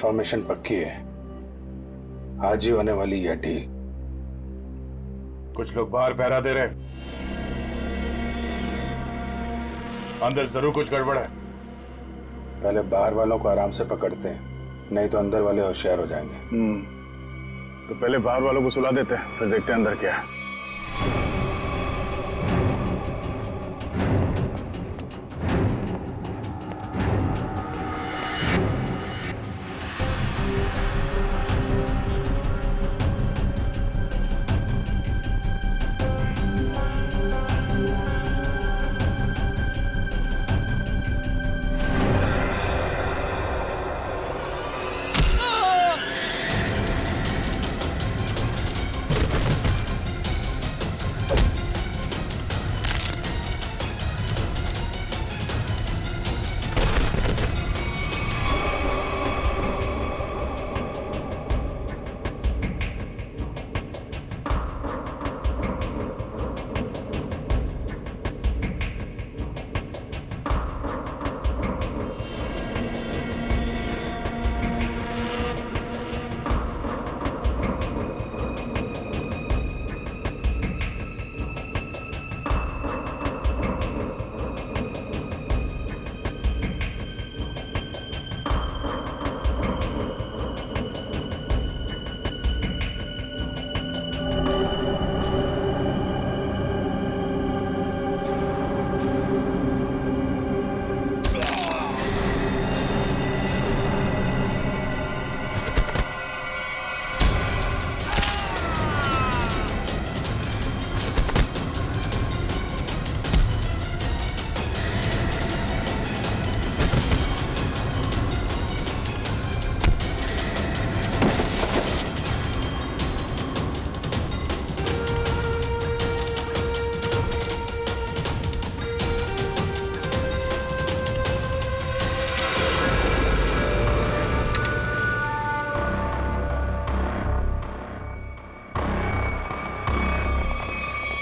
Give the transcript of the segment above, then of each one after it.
Information पक्की है, आज ही होने वाली यह डील। कुछ लोग बाहर पहरा दे रहे, अंदर जरूर कुछ गड़बड़ है। पहले बाहर वालों को आराम से पकड़ते हैं, नहीं तो अंदर वाले होशियार हो जाएंगे। तो पहले बाहर वालों को सुला देते हैं, फिर देखते हैं अंदर क्या है।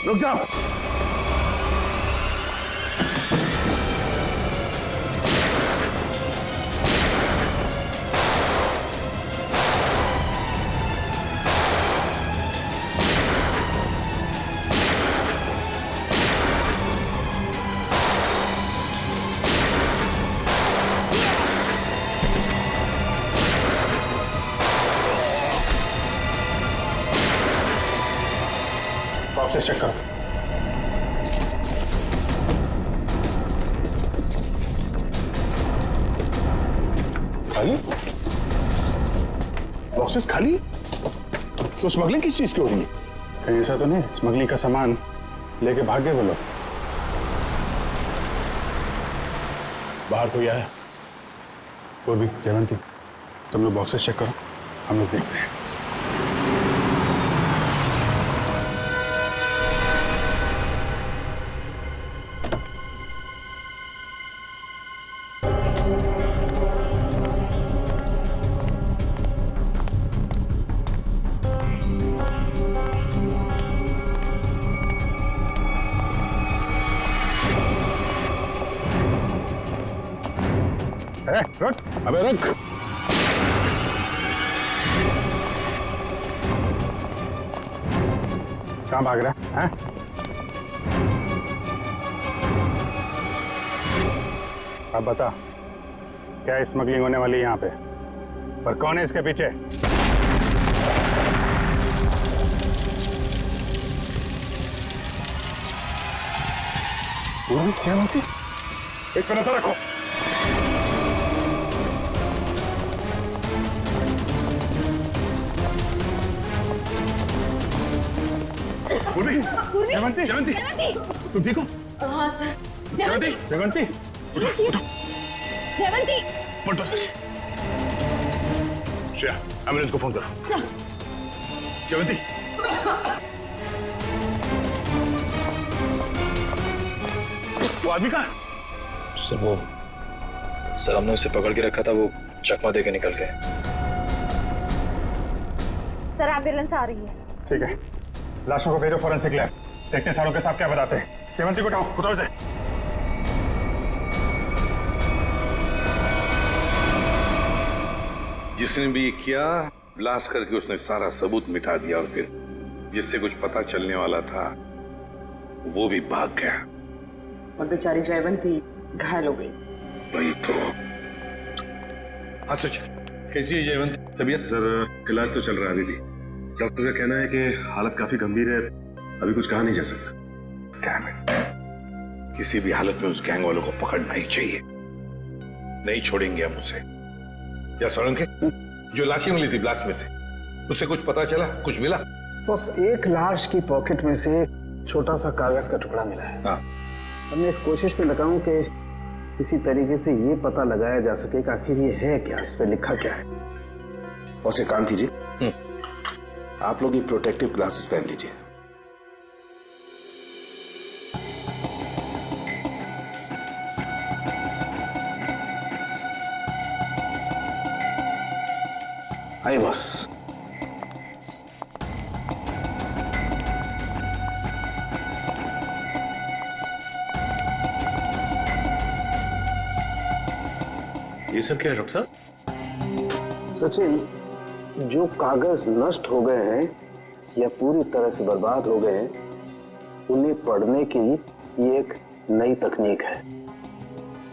रुक जाओ। बॉक्सेस चेक करो। खाली बॉक्सेस खाली, तो स्मगलिंग किस चीज की हो रही है? कहीं ऐसा तो नहीं स्मगलिंग का सामान लेके भाग गए वो लोग? बाहर कोई आया? कोई भी? जयवंती, तुम लोग बॉक्सेस चेक करो, हम लोग देखते हैं। रुक, अबे रुक। कहाँ भाग रहा है? अब बता, क्या स्मगलिंग होने वाली है यहाँ पे? पर कौन है इसके पीछे? जयवंती, इस पर नजर रखो। जयवंती, जयवंती, तुम ठीक हो? हाँ सर। जयवंती, जयवंती, उठो, जयवंती, पलटो सर। श्रेया, एम्बुलेंस को फोन करो। सर। जयवंती, वो आदमी कहाँ? सर हमने उसे पकड़ के रखा था, वो चकमा देके निकल गए। सर एम्बुलेंस आ रही है। ठीक है, लाशों को भेजो फॉरेंसिक लैब, देखते हैं सारों के साथ क्या बताते हैं। जयवंती को उठाओ से। जिसने भी ये किया, ब्लास्ट करके उसने सारा सबूत मिटा दिया और फिर जिससे कुछ पता चलने वाला था वो भी भाग गया। और बेचारी जयवंती घायल हो गई। वही तो। हाँ सच, कैसी है जयवंत? तबीयत? सर इलाज तो चल रहा है अभी भी। डॉक्टर का कहना है कि हालत काफी गंभीर है, अभी कुछ कहा नहीं जा सकता। Damn it. किसी भी हालत में उस गैंग वालों को पकड़ना ही चाहिए। नहीं छोड़ेंगे हम उसे। या सोलंके, जो लाशें मिली थी ब्लास्ट में से, उससे कुछ पता चला, कुछ मिला? बस एक लाश की पॉकेट में से छोटा सा कागज का टुकड़ा मिला है। हाँ। हमने इस कोशिश में लगा हूं कि किसी तरीके से ये पता लगाया जा सके कि आखिर ये है क्या, इस पे लिखा क्या है। और एक काम कीजिए, आप लोग ये प्रोटेक्टिव ग्लासेस पहन लीजिए। आइए बस। ये सब क्या है डॉक्टर साहब? सचिन, जो कागज नष्ट हो गए हैं या पूरी तरह से बर्बाद हो गए हैं, उन्हें पढ़ने की ये एक नई तकनीक है।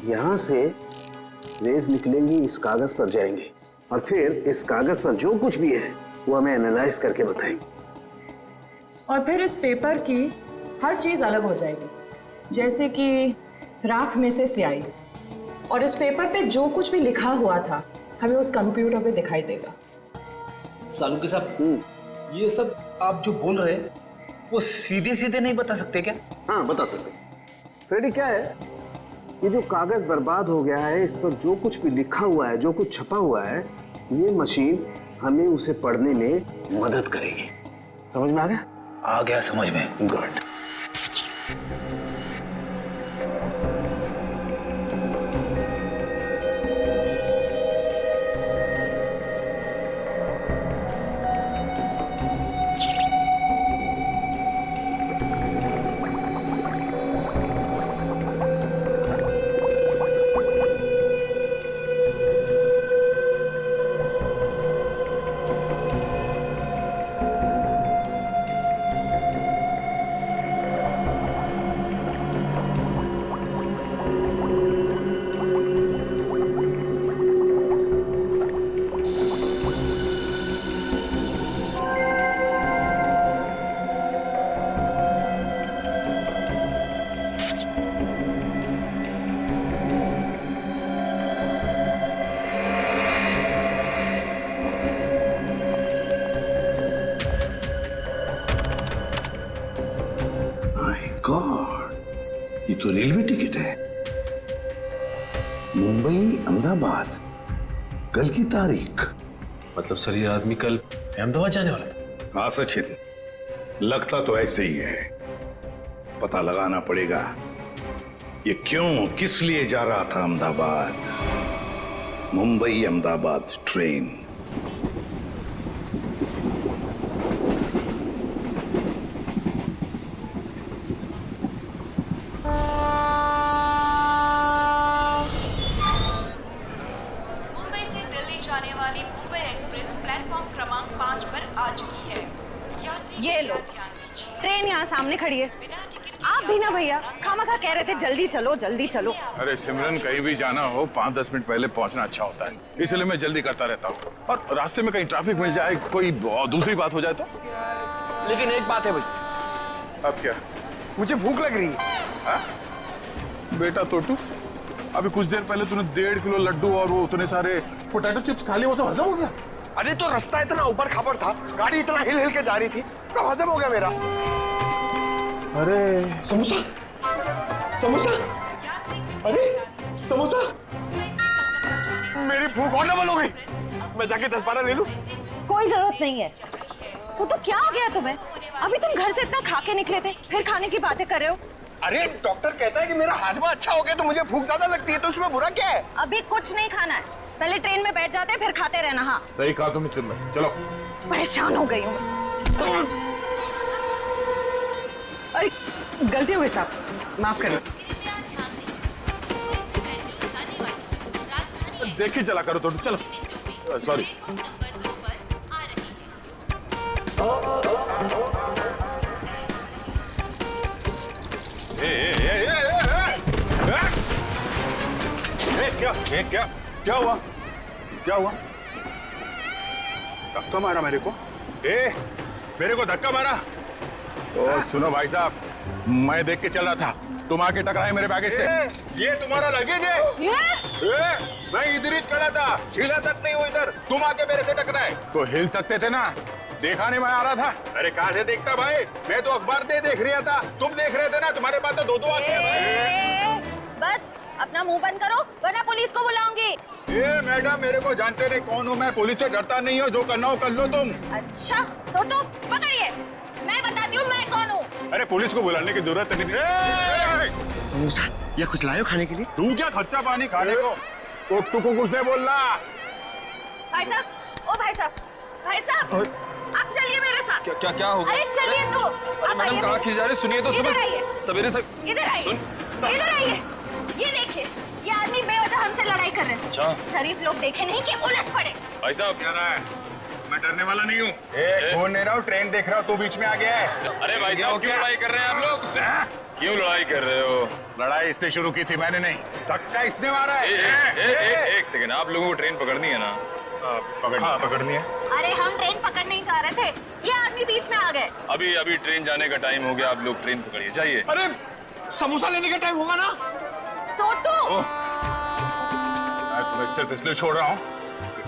यहां से रेज निकलेंगी, इस कागज पर जाएंगे और फिर इस कागज पर जो कुछ भी है वो हमें एनालाइज करके बताएंगे। और फिर इस पेपर की हर चीज अलग हो जाएगी, जैसे कि राख में से स्याही। और इस पेपर पे जो कुछ भी लिखा हुआ था हमें उस कंप्यूटर पे दिखाई देगा। सालू साहब, ये सब आप जो बोल रहे हैं वो सीधे सीधे नहीं बता सकते क्या? हाँ, बता सकते। फ्रेडी, क्या है, ये जो कागज बर्बाद हो गया है, इस पर जो कुछ भी लिखा हुआ है, जो कुछ छपा हुआ है, ये मशीन हमें उसे पढ़ने में मदद करेगी। समझ में आ गया? आ गया समझ में। गुड। गॉड, ये तो रेलवे टिकट है। मुंबई अहमदाबाद, कल की तारीख। मतलब सर ये आदमी कल अहमदाबाद जाने वाला था? हाँ सचिन, लगता तो ऐसे ही है। पता लगाना पड़ेगा ये क्यों, किस लिए जा रहा था अहमदाबाद। मुंबई अहमदाबाद ट्रेन। जाने वाली मुंबई एक्सप्रेस प्लेटफॉर्म क्रमांक 5 पर आ चुकी है। यात्री ये लो, ध्यान दीजिए। ट्रेन यहाँ सामने खड़ी है। बिना टिकट आप भी ना भैया, खामखा कह रहे थे जल्दी चलो जल्दी चलो। अरे सिमरन, कहीं भी जाना हो 5-10 मिनट पहले पहुंचना अच्छा होता है, इसलिए मैं जल्दी करता रहता हूँ। और रास्ते में कहीं ट्रैफिक मिल जाए, कोई दूसरी बात हो जाए तो। लेकिन एक बात है भाई। अब क्या? मुझे भूख लग रही है। हा? बेटा तोटू, अभी कुछ देर पहले तूने 1.5 किलो लड्डू और वो उतने सारे पोटैटो चिप्स खा लिए, वो सब हजम हो गया? अरे तो रास्ता इतना ऊपर खापर था, गाड़ी इतना हिल हिल के जा रही थी, सब हजम हो गया मेरा। अरे समोसा, समोसा, अरे समोसा, मेरी भूख और डबल हो गई। मैं जाके 10-12 ले लूं? कोई जरूरत नहीं है। वो तो क्या हो गया तुम्हें? अभी तुम घर से इतना खा के निकले थे, फिर खाने की बातें कर रहे हो। अरे डॉक्टर कहता है कि मेरा हाजमा अच्छा हो गया तो मुझे भूख ज्यादा लगती है, तो उसमें बुरा क्या है? अभी कुछ नहीं खाना है, पहले ट्रेन में बैठ जाते फिर खाते रहना। हाँ सही कहा तुमने चिन्मय, चलो। परेशान हो गई हूँ। अरे गलती हो गई साहब, माफ करिए। देख ही चला करो तोटू, चलो। सॉरी। क्या हुआ? क्या हुआ? धक्का मारा मेरे को? मेरे को धक्का मारा? तो सुनो भाई साहब, मैं देख के चल रहा था, तुम आके टकराए मेरे बैगेज से। ये तुम्हारा लगेज है? मैं इधर ही खड़ा था, हिला तक नहीं हुआ इधर, तुम आके मेरे से टकराए। तो हिल सकते थे ना, देखा नहीं मैं आ रहा था। अरे कहाँ से देखता भाई, मैं तो अखबार देख रहा था, तुम देख रहे थे ना, तुम्हारे पास तो दो आंखें हैं। बस अपना मुंह बंद करो वरना पुलिस को बुलाऊंगी। मैडम मेरे को जानते नहीं कौन हूँ मैं, पुलिस से डरता नहीं हो, जो करना हो कर लो तुम। अच्छा तो पकड़िए, मैं बताती हूँ मैं कौन हूँ। अरे पुलिस को बुलाने की जरूरत नहीं। समोसा या कुछ लायो खाने के लिए? तू क्या खर्चा पानी खाने को? तो तू को कुछ नहीं बोलना। भाई साहब, ओ भाई साहब, भाई साहब आप चलिए मेरे साथ। क्या क्या हो गया? अरे चलिए तो। अरे मैडम कहाँ खींच जा रहे? सुनिए तो इधर आइए, सवेरे से। इधर आइए, इधर आइए। ये देखिए, ये आदमी बेवजह हमसे लड़ाई कर रहे हैं। अच्छा। शरीफ लोग देखे नहीं कि उलझ पड़े। भाई साहब क्या रहा है? मैं डरने वाला नहीं हूँ। फोन ले रहा हूँ, ट्रेन देख रहा हूँ, तू बीच में आ गया है। अरे भाई साहब क्यों लड़ाई कर रहे हैं आप लोग? क्यों लड़ाई कर रहे हो? लड़ाई इसने शुरू की थी, मैंने नहीं। धक्का इसने मारा है। एक सेकंड, आप लोगों को ट्रेन पकड़नी है ना? पकड़नी है। अरे हम ट्रेन पकड़ने ही जा रहे थे, ये आदमी बीच में आ गए। अभी ट्रेन जाने का टाइम हो गया, आप लोग ट्रेन पकड़िए, जाइए। अरे समोसा लेने का टाइम होगा ना? तो मैं तुम्हें सिर्फ इसलिए छोड़ रहा हूँ,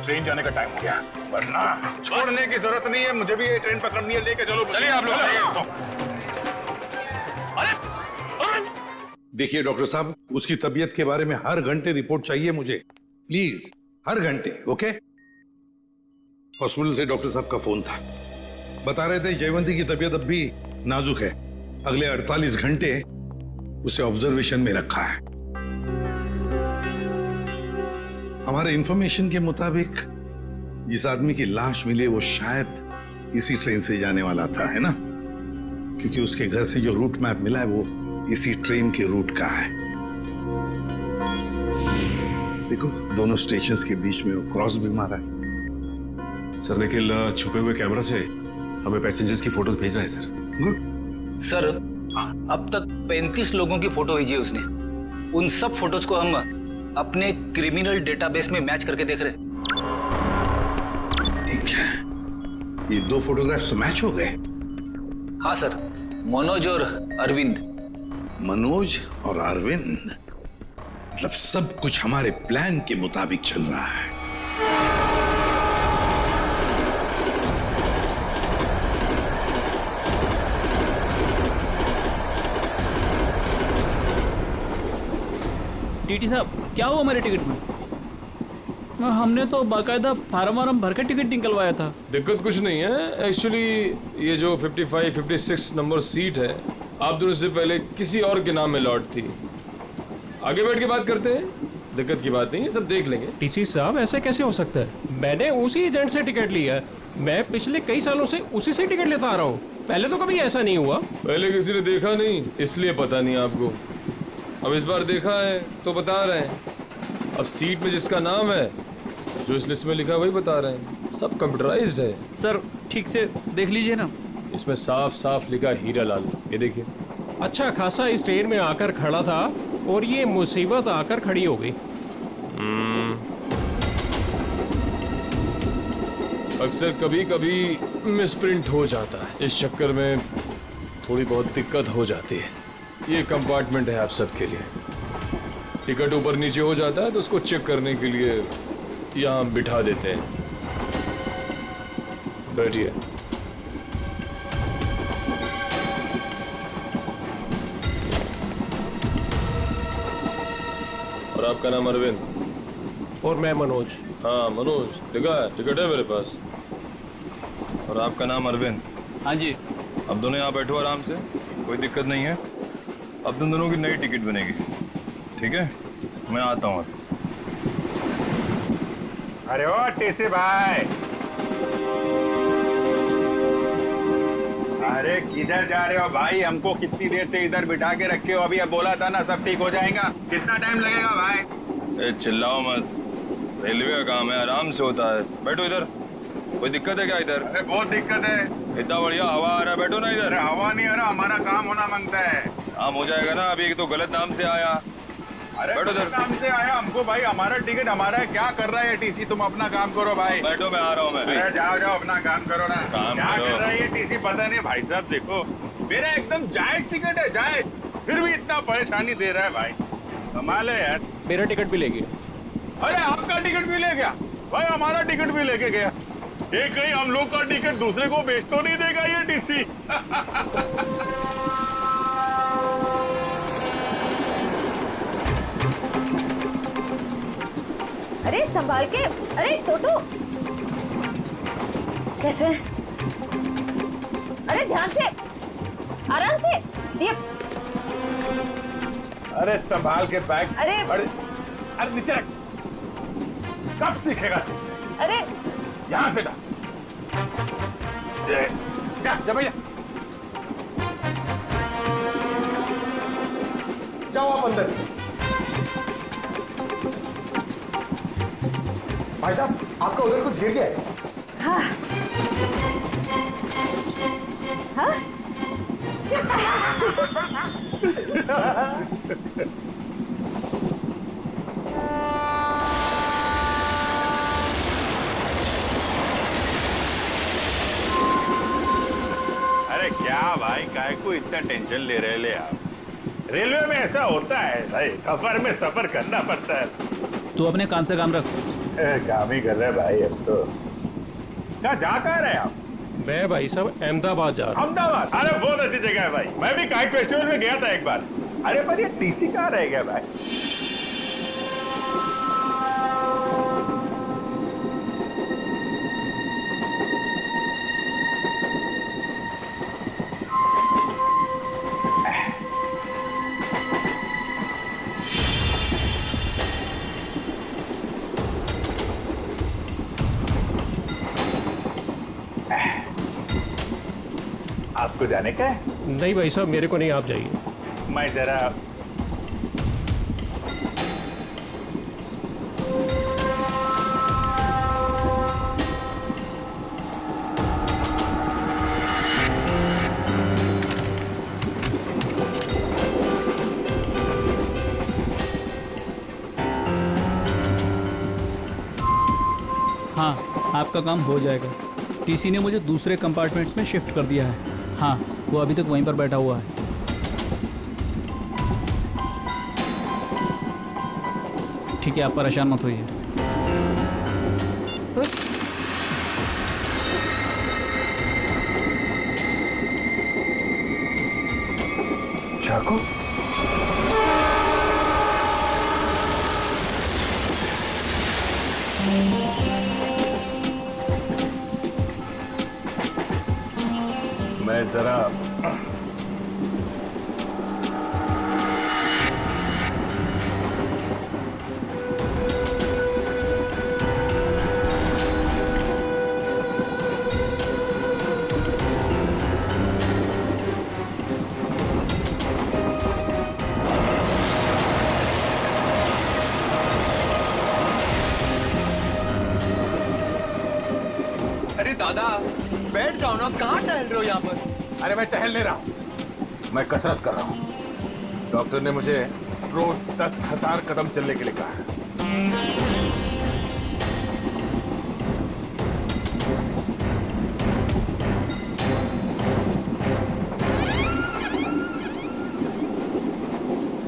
ट्रेन जाने का टाइम हो गया, वरना छोड़ने की जरूरत नहीं है, मुझे भी ये ट्रेन पकड़नी है, लेके चलो। चलिए आप लोग। देखिए डॉक्टर साहब, उसकी तबीयत के बारे में हर घंटे रिपोर्ट चाहिए मुझे, प्लीज, हर घंटे। ओके? हॉस्पिटल से डॉक्टर साहब का फोन था, बता रहे थे जयवंती की तबीयत अब भी नाजुक है, अगले 48 घंटे उसे ऑब्जर्वेशन में रखा है। हमारे इंफॉर्मेशन के मुताबिक जिस आदमी की लाश मिली वो शायद इसी ट्रेन से जाने वाला था, है ना? क्योंकि उसके घर से जो रूट मैप मिला है वो इसी ट्रेन के रूट का है। देखो दोनों स्टेशंस के बीच में वो क्रॉस भी मारा है। सर निखिल छुपे हुए कैमरा से हमें पैसेंजर्स की फोटोज भेज रहा है सर। गुड। सर अब तक 35 लोगों की फोटो भेजी है उसने। उन सब फोटोज को हम अपने क्रिमिनल डेटाबेस में मैच करके देख रहे हैं। ठीक है, ये दो फोटोग्राफ्स मैच हो गए? हाँ सर, मनोज और अरविंद। मनोज और अरविंद, मतलब सब कुछ हमारे प्लान के मुताबिक चल रहा है। टीटी साहब क्या हुआ हमारे टिकट में? हमने तो बाकायदा फार्म भर के टिकट निकलवाया था। दिक्कत कुछ नहीं है एक्चुअली, ये जो 55, 56 नंबर सीट है आप दोनों से पहले किसी और के नाम में लॉट थी। आगे बैठ के बात करते हैं, दिक्कत की बात नहीं है, सब देख लेंगे। टीसी साहब ऐसे कैसे हो सकता है? मैंने उसी एजेंट से टिकट लिया है, मैं पिछले कई सालों से उसी से टिकट लेता आ रहा हूँ, पहले तो कभी ऐसा नहीं हुआ। पहले किसी ने देखा नहीं इसलिए पता नहीं आपको, अब इस बार देखा है तो बता रहे हैं। अब सीट में जिसका नाम है, जो इस लिस्ट में लिखा है वही बता रहे हैं, सब कंप्यूटराइज्ड है। सर ठीक से देख लीजिए ना, इसमें साफ साफ लिखा हीरा लाल, ये देखिए। अच्छा खासा इस ट्रेन में आकर खड़ा था और ये मुसीबत आकर खड़ी हो गई। अक्सर कभी कभी मिसप्रिंट हो जाता है, इस चक्कर में थोड़ी बहुत दिक्कत हो जाती है। ये कंपार्टमेंट है आप सबके लिए, टिकट ऊपर नीचे हो जाता है तो उसको चेक करने के लिए यहाँ बिठा देते हैं। बैठिए। और आपका नाम अरविंद? और मैं मनोज। हाँ मनोज, लिखा है, टिकट है मेरे पास। और आपका नाम अरविंद? हाँ जी। अब दोनों यहाँ बैठो आराम से, कोई दिक्कत नहीं है। अब तुम दोनों की नई टिकट बनेगी, ठीक है? मैं आता हूँ। अरे ओ टीसी भाई, अरे किधर जा रहे हो भाई? हमको कितनी देर से इधर बिठा के रखे हो? अभी अब बोला था ना सब ठीक हो जाएगा, कितना टाइम लगेगा भाई? चिल्लाओ मत, रेलवे का काम है, आराम से होता है। बैठो इधर। कोई दिक्कत है क्या इधर? अरे बहुत दिक्कत है। इतना बढ़िया हवा आ रहा है, बैठो ना इधर। अरे हवा नहीं आ रहा, हमारा काम होना मांगता है। काम हो जाएगा ना, अभी तो गलत नाम से आया। अरे बैठो इधर। काम से आया हमको भाई, हमारा टिकट हमारा है। क्या कर रहा है ये टीसी? तुम अपना काम करो भाई। बैठो, मैं आ रहा हूँ। मैं अरे जाओ जाओ अपना काम करो ना। काम क्या करो। कर रहा है ये टीसी पता नहीं। भाई साहब देखो, मेरा एकदम जायज टिकट है, जायज, फिर भी इतना परेशानी दे रहा है भाई। कमाल है यार। मेरा टिकट भी ले गया। अरे आपका टिकट भी ले गया भाई, हमारा टिकट भी लेके गया। ये कहीं हम लोग का टिकट दूसरे को बेच तो नहीं देगा ये टीसी? अरे संभाल के। अरे टोटो कैसे? अरे ध्यान से, आराम से। ये अरे संभाल के बैग। अरे अरे नीचे रख। कब सीखेगा तू? अरे यहां से डाल। जा जा भैया, जाओ आप अंदर। भाई साहब, आपका उधर कुछ गिर गया है। हाँ हाँ अरे क्या भाई, काय को इतना टेंशन ले रहे ले आप? रेलवे में ऐसा होता है भाई, सफर में सफर करना पड़ता है। तू अपने काम से काम रख। काम ही कर रहे भाई अब तो। क्या जा कह रहे हैं आप? मैं भाई साहब अहमदाबाद जा रहा हूँ। अहमदाबाद? अरे बहुत अच्छी जगह है भाई, मैं भी काइट फेस्टिवल में गया था एक बार। अरे पर ये टीसी कहाँ रह गया भाई? आपको जाने का है? नहीं भाई साहब, मेरे को नहीं, आप जाइए। मैं जरा हाँ, आपका काम हो जाएगा। टीसी ने मुझे दूसरे कंपार्टमेंट में शिफ्ट कर दिया है। हाँ, वो अभी तक वहीं पर बैठा हुआ है। ठीक है, आप परेशान मत होइए। चाकू? मैं जरा अरे दादा, बैठ जाओ ना, कहाँ टहल रहे हो यहाँ पर? अरे मैं टहल नहीं रहा हूं, मैं कसरत कर रहा हूं। डॉक्टर ने मुझे रोज 10,000 कदम चलने के लिए कहा है।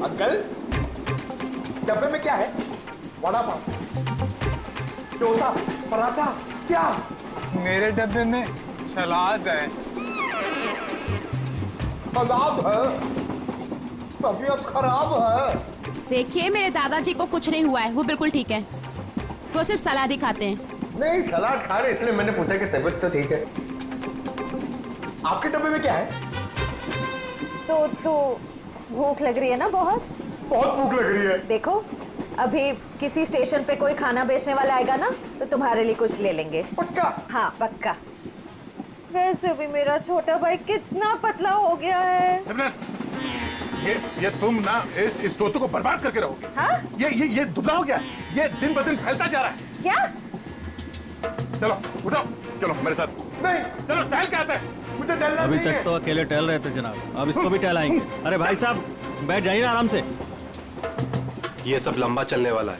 अंकल, डब्बे में क्या है? वड़ा पाव, डोसा, पराठा, क्या? मेरे डब्बे में सलाद है। सलाद है? तबीयत खराब है। देखिए, मेरे दादाजी को कुछ नहीं हुआ है, वो बिल्कुल ठीक है। वो सिर्फ सलाद ही खाते हैं। नहीं, सलाद खा रहे इसलिए मैंने पूछा कि तबीयत तो ठीक है। आपके डब्बे में क्या है? तो भूख लग रही है ना? बहुत बहुत भूख लग रही है। देखो, अभी किसी स्टेशन पे कोई खाना बेचने वाला आएगा ना, तो तुम्हारे लिए कुछ ले लेंगे। पक्का? हाँ पक्का। वैसे भी मेरा छोटा भाई कितना पतला हो गया है। सिमरन, ये तुम ना इस तोते को बर्बाद करके रहोगे। हाँ? ये दुबला हो गया, ये दिन ब दिन फैलता जा रहा है। क्या? चलो उठो, चलो मेरे साथ। नहीं, चलो टहल के आते हैं, मुझे टहलना अभी नहीं है। तक तो अकेले टहल रहे थे जनाब, अब इसको भी टहलाएंगे। अरे भाई साहब बैठ जाइए आराम से। ये सब लंबा चलने वाला है,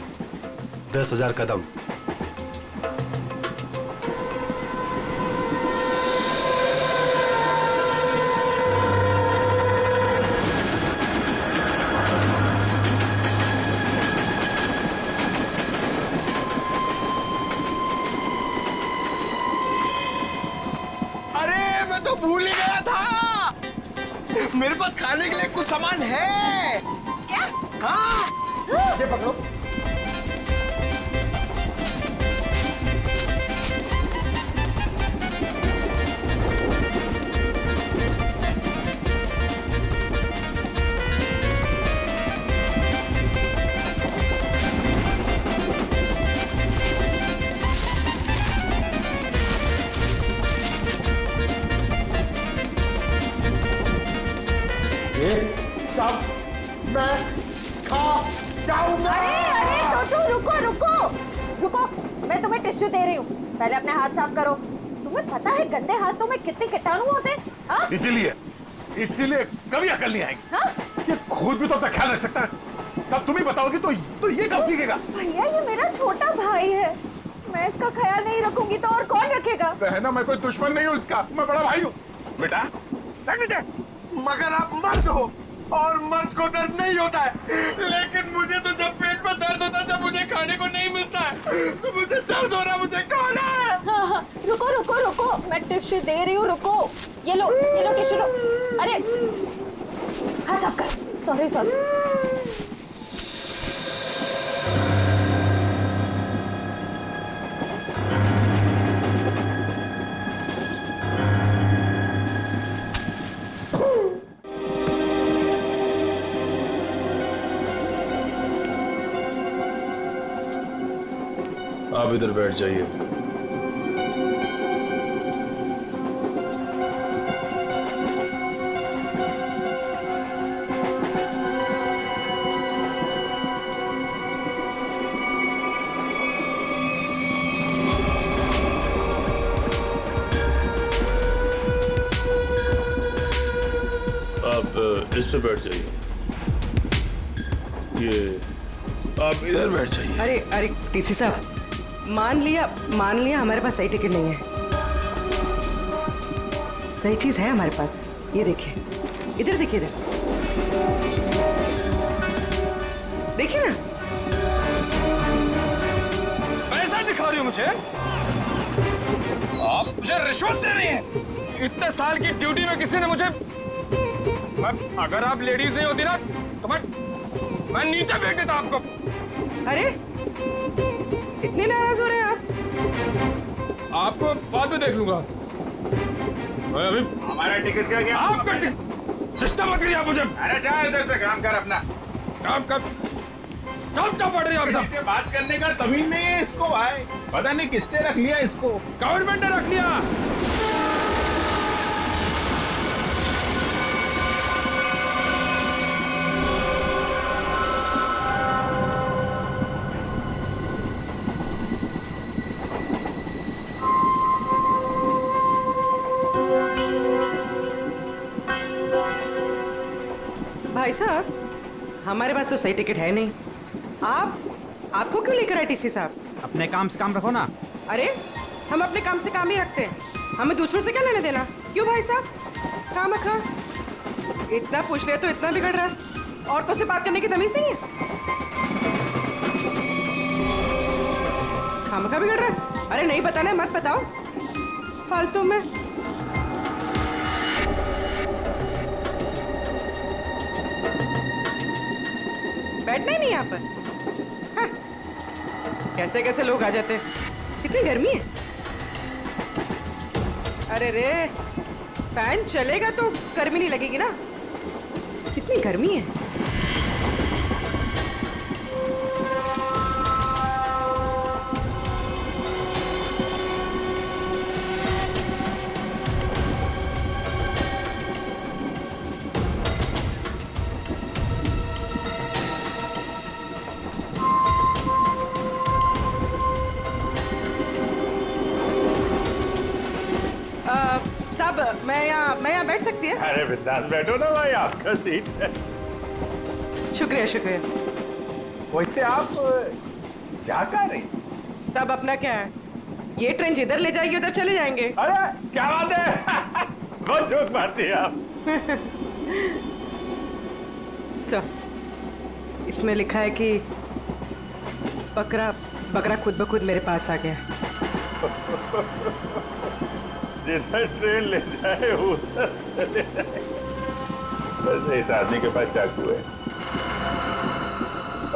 10,000 कदम। अरे मैं तो भूल ही गया था, मेरे पास खाने के लिए कुछ सामान है। क्या? हाँ, ये पकड़ो। सब मैं खा जाऊंगा। अरे तो रुको रुको रुको, मैं तुम्हें टिश्यू दे रही हूँ, पहले अपने हाथ साफ करो। तुम्हें पता है गंदे हाथों में कितने कीटाणु होते हैं? हाँ? इसीलिए कभी अकल नहीं आएगी। हाँ? ये खुद भी तो अपना ख्याल रख सकता है, सब तुम ही बताओगी तो ये कब सीखेगा? भैया ये मेरा छोटा भाई है, मैं इसका ख्याल नहीं रखूंगी तो और कौन रखेगा? बहना मैं कोई दुश्मन नहीं हूँ इसका, मैं बड़ा भाई हूँ। बेटा मगर आप मर्द हो और मर्द को दर्द नहीं होता है, लेकिन मुझे तो जब पेट में दर्द होता है, जब मुझे खाने को नहीं मिलता है तो मुझे दर्द हो रहा, मुझे खाना है। हाँ हाँ रुको रुको रुको, मैं टिश्यू दे रही हूँ, रुको। ये लो टिश्यू लो। अरे हाथ साफ कर। Sorry sorry. आप इधर बैठ जाइए। आप इस पे बैठ जाइए। ये आप इधर बैठ जाइए। अरे अरे टीसी साहब, मान लिया हमारे पास सही टिकट नहीं है। सही चीज है हमारे पास, ये देखिए, इधर देखिए, इधर देखिए ना। पैसा दिखा रही हो मुझे? आप मुझे रिश्वत दे रही हैं। इतने साल की ड्यूटी में किसी ने मुझे, अगर आप लेडीज नहीं होती ना तो मैं नीचे फेंक देता आपको। अरे इतने नाराज हो रहे हैं आप? आपको बाद में देख लूंगा। मैं अभी हमारा टिकट क्या गया? आपका टिकट सिस्टम मत करिए आप मुझे। अरे जा इधर से, काम कर अपना। काम कर, क्या पड़ रही है आप सब? बात करने का तमीज नहीं है इसको भाई, पता नहीं किसने रख लिया इसको। गवर्नमेंट ने रख लिया। भाई साहब, हमारे पास तो सही टिकट है नहीं। आपको क्यों लेकर आए टीसी साहब? अपने काम से काम रखो ना। अरे हम अपने काम से काम ही रखते हैं, हमें दूसरों से क्या लेने देना? क्यों भाई साहब? काम रखा, इतना पूछ लिया तो इतना बिगड़ रहा है। औरतों से बात करने की तमीज नहीं है। काम का बिगड़ रहा है। अरे नहीं बताना है, मत बताओ फालतू में। बैठना ही नहीं यहाँ पर। हाँ। कैसे कैसे लोग आ जाते हैं। कितनी गर्मी है। अरे रे, फैन चलेगा तो गर्मी नहीं लगेगी ना। कितनी गर्मी है। सकती है? अरे बिंदास बैठो ना भाई, आपका सीट है। शुक्रिया शुक्रिया। वैसे आप जा कहाँ रही? सब अपना क्या है, ये ट्रेन जिधर ले जाएगी उधर चले जाएंगे। अरे क्या बात है बहुत जोक मारती है आप। सर इसमें लिखा है कि बकरा खुद ब खुद मेरे पास आ गया। जिधर ट्रेन ले जाए उधर चले जाए। वैसे इस आदमी के पास चाकू है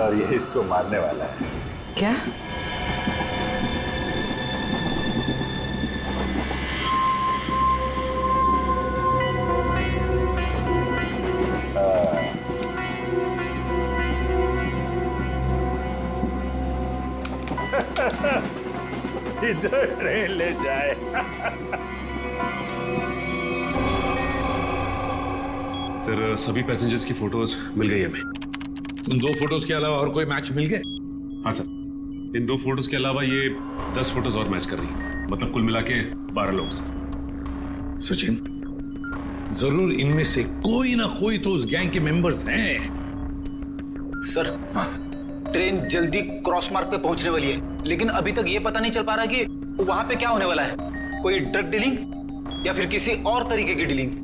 और ये इसको मारने वाला है। क्या? जिधर ट्रेन ले जाए। सर सभी पैसेंजर्स की फोटोज मिल गई हमें। उन 2 फोटोज के अलावा और कोई मैच मिल गए? हाँ सर, इन 2 फोटोज के अलावा ये 10 फोटोज और मैच कर रही है, मतलब कुल मिला के 12 लोग सर। सचिन, जरूर इनमें से कोई ना कोई तो उस गैंग के मेंबर्स हैं। सर ट्रेन जल्दी क्रॉस मार्क पे पहुंचने वाली है, लेकिन अभी तक ये पता नहीं चल पा रहा कि वहां पे क्या होने वाला है, कोई ड्रग डीलिंग या फिर किसी और तरीके की डीलिंग।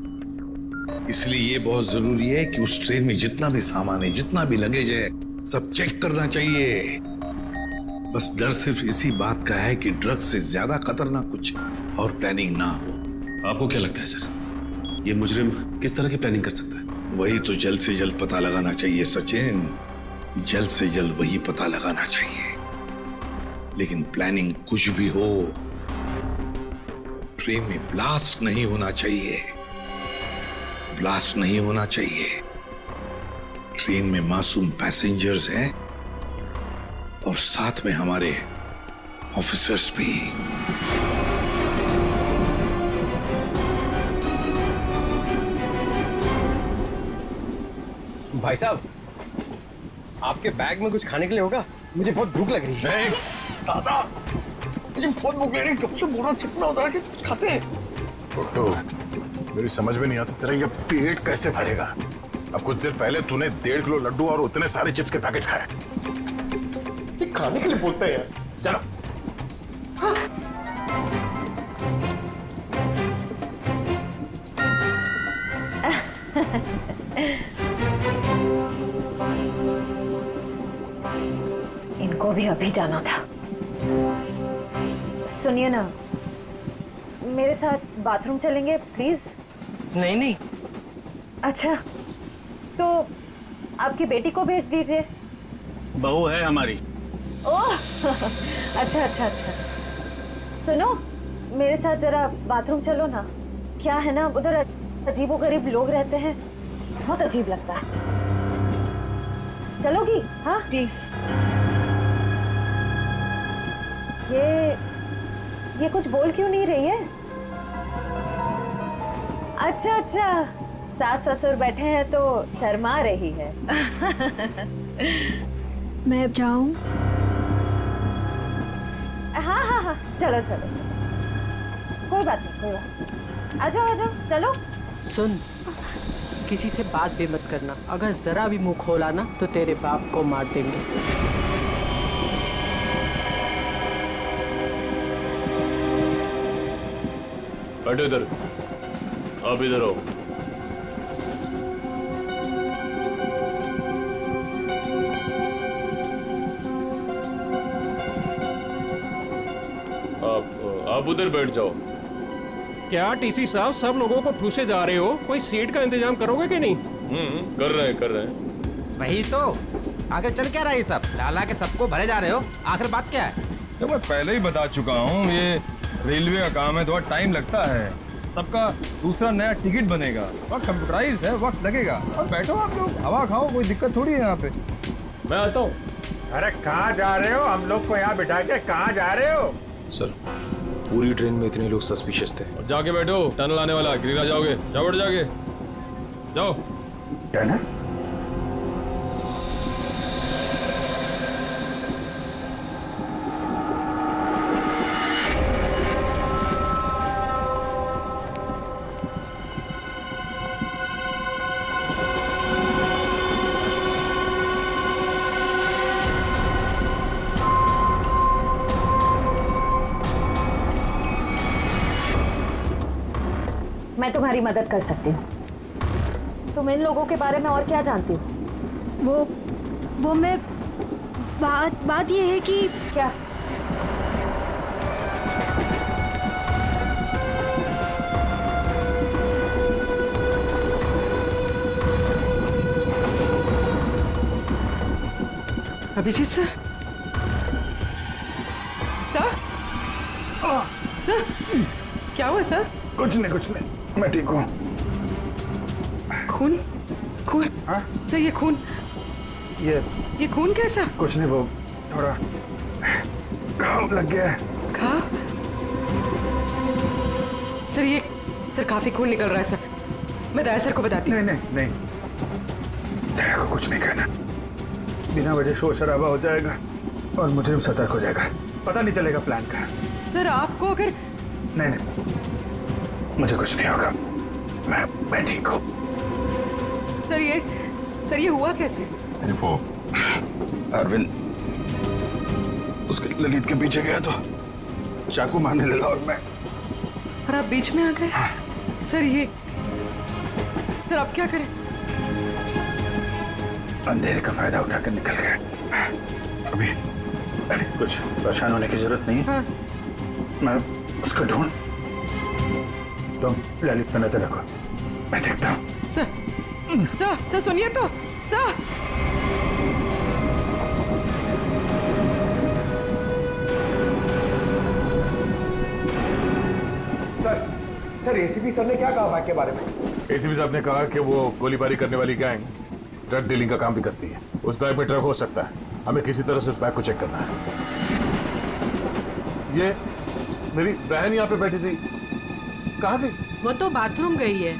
इसलिए ये बहुत जरूरी है कि उस ट्रेन में जितना भी सामान है, जितना भी लगेज है, सब चेक करना चाहिए। बस डर सिर्फ इसी बात का है कि ड्रग्स से ज्यादा खतरनाक कुछ और प्लानिंग ना हो। आपको क्या लगता है सर, ये मुजरिम किस तरह की प्लानिंग कर सकता है? वही तो जल्द से जल्द पता लगाना चाहिए सचिन, जल्द से जल्द वही पता लगाना चाहिए। लेकिन प्लानिंग कुछ भी हो, ट्रेन में ब्लास्ट नहीं होना चाहिए। ब्लास्ट नहीं होना चाहिए। ट्रेन में मासूम पैसेंजर्स हैं और साथ में हमारे ऑफिसर्स भी। भाई साहब, आपके बैग में कुछ खाने के लिए होगा? मुझे बहुत भूख लग रही है। दादा, मुझे बहुत भूख लग रही है, कब से बोरा चिपना होता है कि कुछ खाते हैं। तो मेरी समझ में नहीं आता तेरा ये पेट कैसे भरेगा। अब कुछ देर पहले तूने 1.5 किलो लड्डू और उतने सारे चिप्स के पैकेट खाए। ये खाने के लिए बोलते हैं यार। चलो। इनको भी अभी जाना था। सुनिए ना, मेरे साथ बाथरूम चलेंगे प्लीज? नहीं नहीं। अच्छा, तो आपकी बेटी को भेज दीजिए। बहू है हमारी। ओह अच्छा अच्छा अच्छा। सुनो, मेरे साथ जरा बाथरूम चलो ना। क्या है ना, उधर अजीबोगरीब लोग रहते हैं, बहुत अजीब लगता है। चलोगी? हाँ प्लीज। ये कुछ बोल क्यों नहीं रही है? अच्छा अच्छा, सास ससुर बैठे हैं तो शर्मा रही है। मैं अब जाऊं? हाँ हाँ हाँ, चलो चलो चलो, कोई बात नहीं कोई बात नहीं। आ जाओ चलो। सुन, किसी से बात भी मत करना, अगर जरा भी मुंह खोला ना तो तेरे बाप को मार देंगे। बैठो इधर, आप इधर आओ। आप उधर बैठ जाओ। क्या टीसी साहब सब लोगों को ठूसे जा रहे हो? कोई सीट का इंतजाम करोगे कि नहीं? कर रहे हैं। वही तो, आखिर चल क्या रहा है सब? लाला के सबको भरे जा रहे हो, आखिर बात क्या है? तो मैं पहले ही बता चुका हूँ, ये रेलवे का काम है, थोड़ा टाइम लगता है। सबका दूसरा नया टिकट बनेगा, वक्त कंप्यूटराइज है, वक्त लगेगा। और बैठो आप लोग, हवा खाओ, कोई दिक्कत थोड़ी है यहाँ पे। मैं आता हूँ। अरे कहाँ जा रहे हो? हम लोग को यहाँ बिठा के कहाँ जा रहे हो? सर पूरी ट्रेन में इतने लोग सस्पिशियस थे। और जाके बैठो, टनल आने वाला, गिरिरा जाओगे। जाओ बैठ, जाके जाओ। टनल? मैं तुम्हारी मदद कर सकती हूँ। तुम इन लोगों के बारे में और क्या जानती हो? वो मैं बात ये है कि क्या? अभिजीत सर, सर क्या हुआ सर? कुछ नहीं, मैं ठीक हूँ। खून? हाँ? सर ये खून, ये खून कैसा? कुछ नहीं, वो थोड़ा घाव लग गया है। घाव? सर काफी खून निकल रहा है सर। मैं दया सर को बताती हूँ। नहीं, दया को कुछ नहीं कहना। बिना वजह शोर शराबा हो जाएगा और मुझे सतर्क हो जाएगा, पता नहीं चलेगा प्लान का। सर आपको अगर नहीं, मुझे कुछ नहीं होगा, मैं ठीक हूँ। सर ये हुआ कैसे? वो अरविंद उसके ललित के पीछे गया तो चाकू मारने लगा और आप बीच में आ गए। हाँ। सर अब क्या करें? अंधेरे का फायदा उठाकर निकल गए। अभी कुछ परेशान होने की जरूरत नहीं है। हाँ। मैं उसको ढूंढ, तुम ललित पर नजर रखो, मैं देखता हूँ। सर सुनिए तो। सर एसीपी सर ने क्या कहा बाइक के बारे में? एसीपी साहब ने कहा कि वो गोलीबारी करने वाली गैंग ड्रग डीलिंग का काम भी करती है। उस बैग में ड्रग हो सकता है, हमें किसी तरह से उस बैग को चेक करना है। ये मेरी बहन यहाँ पे बैठी थी, कहाँ गई? वो तो बाथरूम गई है,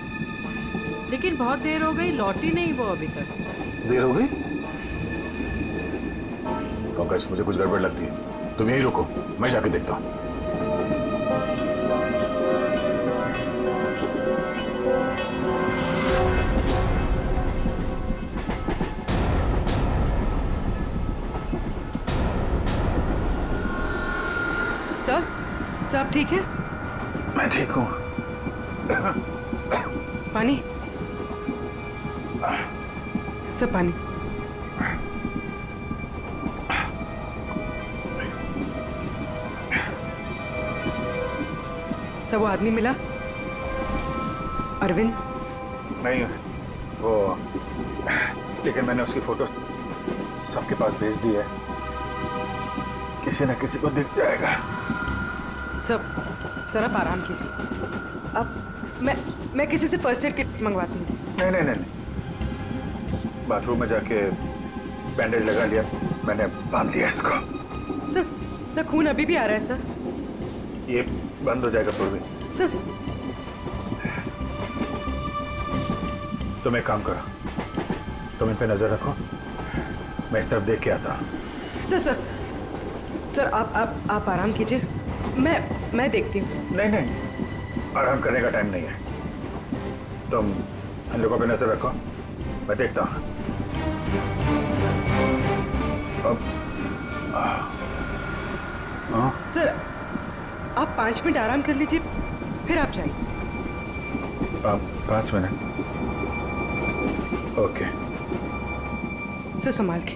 लेकिन बहुत देर हो गई, लौटी नहीं वो अभी तक। देर हो गई? पंकज, मुझे कुछ गड़बड़ लगती है, तुम यहीं रुको, मैं जाके देखता हूँ। सब ठीक है? मैं ठीक हूँ। पानी? सब पानी। सब वो आदमी मिला? अरविंद? नहीं, वो लेकिन मैंने उसकी फोटो सबके पास भेज दी है, किसी न किसी को दिख जाएगा। सर आप आराम कीजिए। अब मैं किसी से फर्स्ट एड किट मंगवाती हूँ। नहीं, बाथरूम में जाके बैंडेज लगा लिया, मैंने बांध दिया इसको। सर खून अभी भी आ रहा है सर। ये बंद हो जाएगा पूर्वी। सर तुम एक काम करो, तुम इन पे नजर रखो, मैं इस तरफ देख के आता हूँ। सर आप आराम कीजिए, मैं देखती हूँ। नहीं, आराम करने का टाइम नहीं है, तुम इन लोगों पे नजर रखो, मैं देखता हूँ। सर आप 5 मिनट आराम कर लीजिए, फिर आप जाइए। 5 मिनट? ओके। सर संभाल के।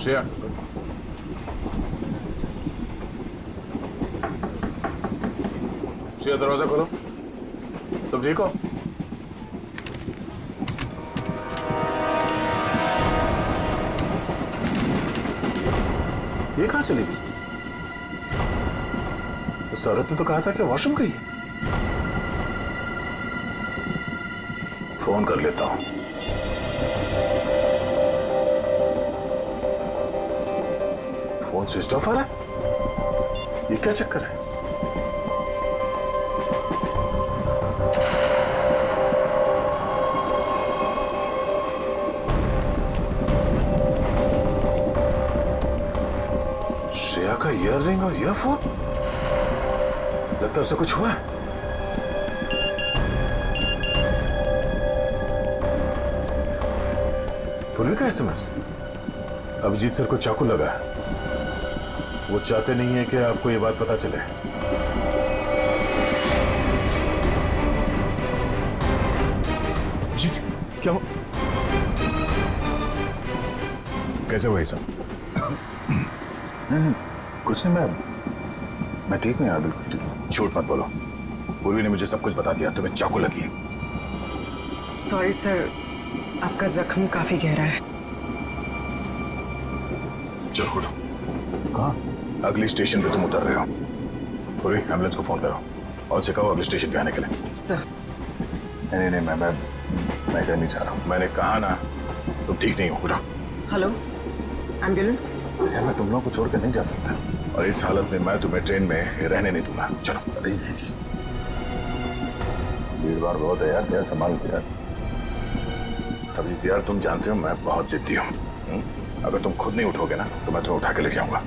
श्रेया, श्रेया दरवाजा खोलो। तुम ठीक हो? ये कहाँ चली गई? उस औरत ने तो कहा था कि वॉशरूम गई। फोन कर लेता हूं। फोन स्विच ऑफ आ रहा है, ये क्या चक्कर है? श्रेया का ईयररिंग और ईयरफोन, लगता है उससे कुछ हुआ है। पूर्वी का एसएमएस, अभिजीत सर को चाकू लगा है। वो चाहते नहीं है कि आपको ये बात पता चले। अभिजीत, क्या हो? कैसे हुआ ये सब? नहीं, कुछ नहीं, मैं ठीक हूं यार, बिल्कुल ठीक हूं। झूठ मत बोलो, पूर्वी ने मुझे सब कुछ बता दिया। तुम्हें चाकू लगी है। सॉरी सर, आपका जख्म काफी गहरा है। चलो उठो। कहाँ? अगली स्टेशन पे तुम उतर रहे हो। पूर्वी, एम्बुलेंस को फोन करो और से कहो अगले स्टेशन पे आने के लिए। सर। नहीं, मैं कहना नहीं चाह रहा हूँ। मैंने कहा ना, तुम ठीक नहीं हो। उठो। Hello, ambulance. यार मैं तुम लोगों को छोड़ कर नहीं जा सकता, और इस हालत में मैं तुम्हें ट्रेन में रहने नहीं दूंगा। चलो। अरे भीड़ भाड़ बहुत है यार, तेरा संभाल के यार। अभिजीत यार, तुम जानते हो मैं बहुत जिद्दी हूँ। अगर तुम खुद नहीं उठोगे ना तो मैं तुम्हें उठा के लेके आऊंगा।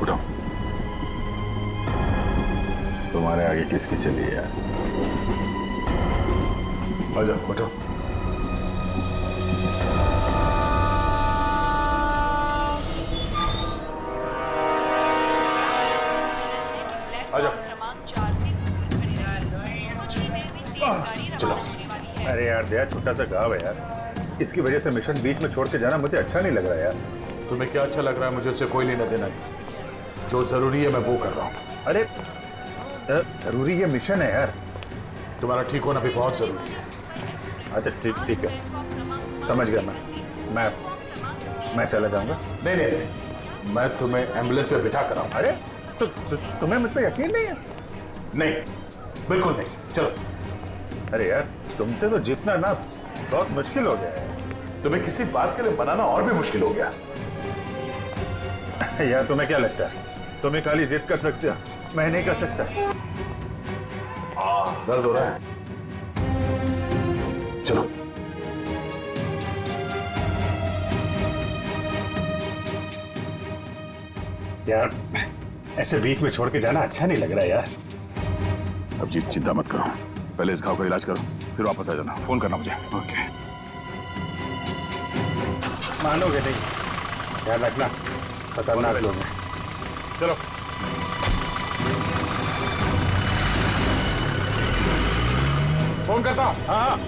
उठो। तुम्हारे आगे किसकी चली है यार? आ जाओ, उठो। आ जाओ। चलो। अरे यार दया, छोटा सा गाँव है यार, इसकी वजह से मिशन बीच में छोड़ के जाना मुझे अच्छा नहीं लग रहा यार। तुम्हें क्या अच्छा लग रहा है? मुझे उससे कोई लेना देना नहीं। जो जरूरी है मैं वो कर रहा हूँ। अरे जरूरी ये मिशन है यार। तुम्हारा ठीक होना भी बहुत जरूरी है। अच्छा ठीक है, समझ गया मैं चला जाऊंगा। नहीं, मैं तुम्हें एम्बुलेंस पे बिठा कर रहा हूँ। अरे तो तुम्हें मुझ पर यकीन नहीं है? नहीं, बिल्कुल नहीं। चलो। अरे यार, तुमसे तो जीतना ना बहुत मुश्किल हो गया है। तुम्हें किसी बात के लिए बनाना और भी मुश्किल हो गया। यार तुम्हें क्या लगता है तुम ही खाली जिद कर सकते हो, मैं नहीं कर सकता? दर्द हो रहा है? चलो। यार ऐसे बीच में छोड़ के जाना अच्छा नहीं लग रहा यार। अभिजीत, चिंता मत करो, पहले इस घाव का इलाज करो, फिर वापस आ जाना। फोन करना मुझे। ओके। मानोगे नहीं, ध्यान रखना, खतरनाक लोग हैं। चलो। फोन करता हूं। हाँ।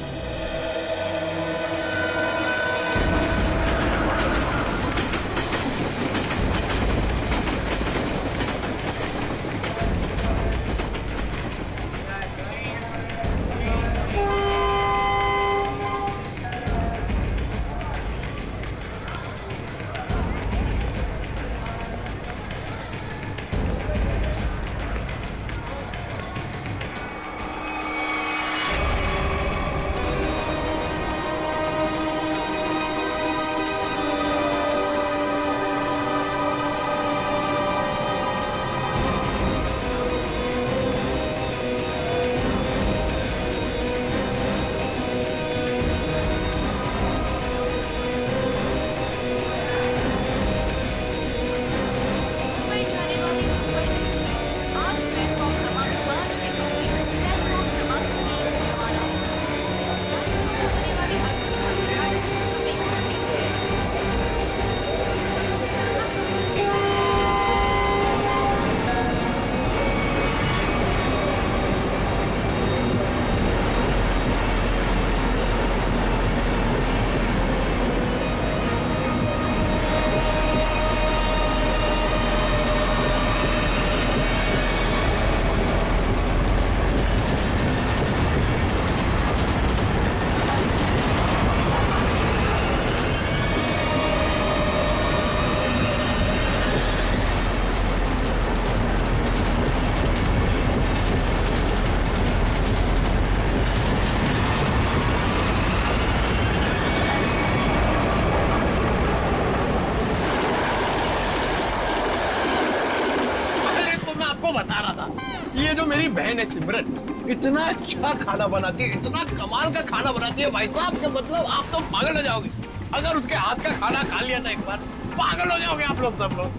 ये जो मेरी बहन है सिमरन, इतना अच्छा खाना बनाती है, इतना कमाल का खाना बनाती है भाई साहब, कि मतलब आप तो पागल हो जाओगे अगर उसके हाथ का खाना खा लिया ना एक बार। पागल हो जाओगे आप लोग सब लोग।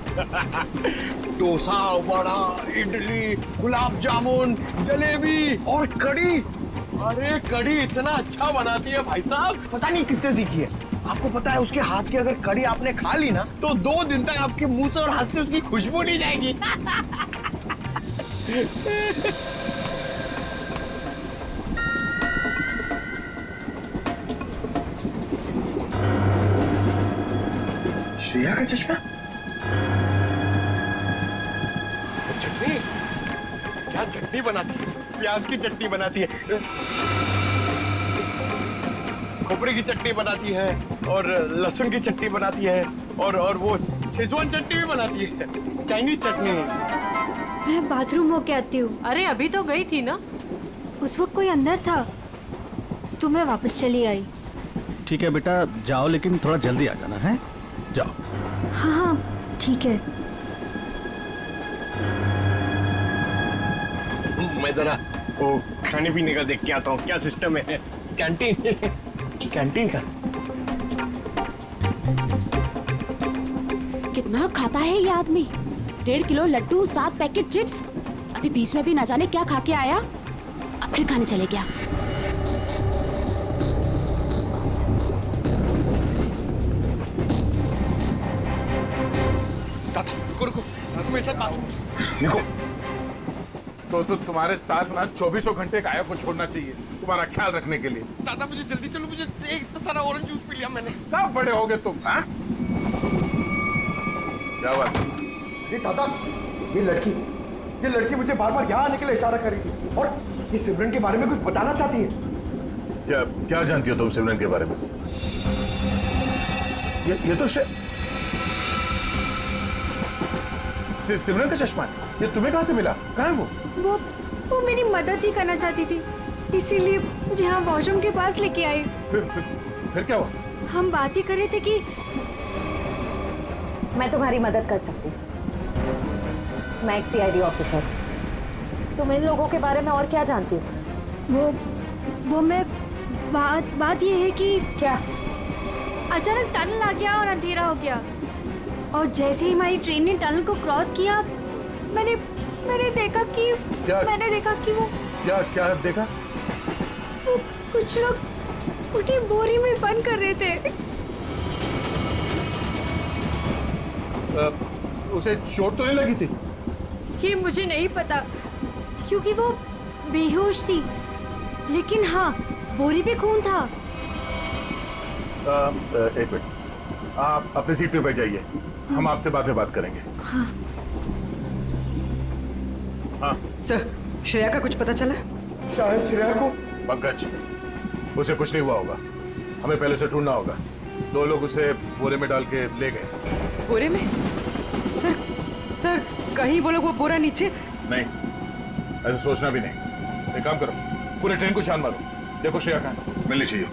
डोसा, वड़ा, इडली, गुलाब जामुन, जलेबी और कढ़ी। अरे कढ़ी इतना अच्छा बनाती है भाई साहब, पता नहीं किससे सीखी है। आपको पता है उसके हाथ की अगर कढ़ी आपने खा ली ना तो 2 दिन तक आपके मुंह से और हाथ से उसकी खुशबू नहीं जाएगी। श्रेया का चश्मा? चटनी? क्या चटनी बनाती है? प्याज की चटनी बनाती है, खोपरे की चटनी बनाती है और लहसुन की चटनी बनाती है और वो शेजवान चटनी भी बनाती है, चाइनीज चटनी। मैं बाथरूम होके आती हूँ। अरे अभी तो गई थी ना। उस वक्त कोई अंदर था तो मैं वापस चली आई। ठीक है बेटा जाओ, लेकिन थोड़ा जल्दी आ जाना है। जाओ। हाँ हाँ ठीक है। मैं जरा वो खाने पीने का देख के आता हूँ, क्या सिस्टम है कैंटीन। कैंटीन का कितना खाता है ये आदमी? 1.5 किलो लड्डू, 7 पैकेट चिप्स। अभी बीच में भी ना जाने क्या खा के आया, अब फिर खाने चले गया। रुको, मेरे साथ बात निको, तो तुम्हारे साथ ना 24 घंटे काया को छोड़ना चाहिए तुम्हारा ख्याल रखने के लिए। दादा मुझे जल्दी चलो, मुझे इतना सारा ऑरेंज जूस पी लिया मैंने। कब बड़े होगे तुम? हाँ? क्या बात? अरे दादा, ये लड़की मुझे बार बार यहाँ आने के लिए इशारा कर रही थी और ये सिमरन के बारे में कुछ बताना चाहती है। क्या जानती हो तुम सिमरन के बारे में? ये तो सिमरन का चश्मा है। ये तुम्हें कहाँ से मिला? कहाँ है वो मेरी मदद ही करना चाहती थी, इसीलिए मुझे यहाँ वॉशरूम के पास लेके आई। फिर क्या हुआ? हम बात ही कर रहे थे कि मैं तुम्हारी मदद कर सकती हूँ। मैं एक CID ऑफिसर। तुम इन लोगों के बारे में और क्या जानती हो? वो मैं बात ये है कि क्या अचानक टनल आ गया और अंधेरा हो गया और जैसे ही हमारी ट्रेन ने टनल को क्रॉस किया मैंने देखा कि वो क्या देखा? वो कुछ लोग उन्हें बोरी में बंद कर रहे थे। उसे चोट तो नहीं लगी थी? ये मुझे नहीं पता क्योंकि वो बेहोश थी, लेकिन हाँ बोरी पे खून था। एक मिनट, आप अपनी सीट पे बैठ जाइए, हम आपसे बाद में बात करेंगे। हाँ। हाँ सर, श्रेया का कुछ पता चला? शायद श्रेया को। पंकज, उसे कुछ नहीं हुआ होगा, हमें पहले से ढूंढना होगा। 2 लोग उसे बोरे में डाल के ले गए। बोरे में? सर कहीं वो लोग वो बोरा नीचे? नहीं, ऐसे सोचना भी नहीं। एक काम करो, पूरे ट्रेन को छान मारो, देखो श्रेया कहाँ है। मिलनी चाहिए।